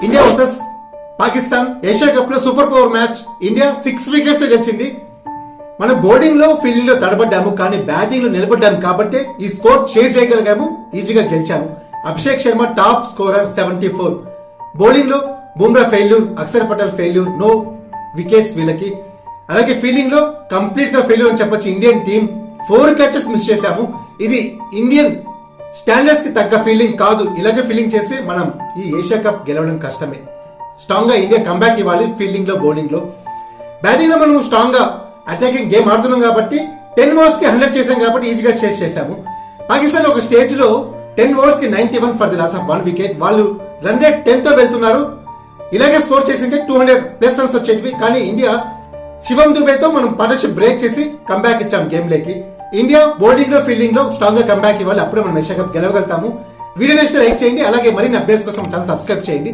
India versus Pakistan Asia cup లో super power match. India 6 wickets గెలిచింది. మనం బౌలింగ్ లో ఫీల్డింగ్ లో తడబడ్డాము, కానీ బ్యాటింగ్ లో నిలబడ్డాము కాబట్టి ఈ స్కోర్ చేజ్ చేయగలిగాము, ఈజీగా గెలిచాము. Abhishek Sharma top scorer 74. Bowling లో Bumrah failure, Axar Patel failure, no wickets వీళ్ళకి. అలాగే ఫీల్డింగ్ లో కంప్లీట్ గా ఫెయిల్యూర్ అని చెప్పొచ్చు. ఇండియన్ టీం 4 క్యాచెస్ మిస్ చేశాము. ఇది ఇండియన్ స్టాండర్డ్స్ కి తగ్గ ఫీల్డింగ్ కాదు. ఇలాగే ఫీల్డింగ్ చేసి మనం ఈ ఏషియా కప్ గెలవడం కష్టమే. స్ట్రాంగ్ గా ఇండియా కంబ్యాక్ ఇవ్వాలి ఫీల్డింగ్ లో, బౌలింగ్ లో. బ్యాటింగ్ లో మనం స్ట్రాంగ్ గా అటాకింగ్ గేమ్ ఆడుతున్నాం కాబట్టి 10 ఓవర్స్ కి 100 చేసాం కాబట్టి ఈజీగా చేసాము. పాకిస్తాన్ ఒక స్టేజ్ లో 10 ఓవర్స్ కి 91 for the loss of 1 wicket. వాళ్ళు రన్ రేట్ 10 తో వెళ్తున్నారు. ఇలాగే స్కోర్ చేసింటే 200+ రన్స్ వచ్చేటివి. కానీ ఇండియా శివం దుబేతో మనం పార్ట్నర్షిప్ బ్రేక్ చేసి కంబ్యాక్ ఇచ్చాం గేమ్ లేకి. ఇండియా బౌలింగ్ లో ఫీల్డింగ్ లో స్ట్రాంగ్ గా కంబ్యాక్ ఇవ్వాలి, అప్పుడే మనం ఏషియా కప్ గెలవగలుగుతాము. వీడియో నచ్చితే లైక్ చేయండి. అలాగే మరిన్ని అప్డేట్స్ కోసం ఛానల్ సబ్స్క్రైబ్ చేయండి.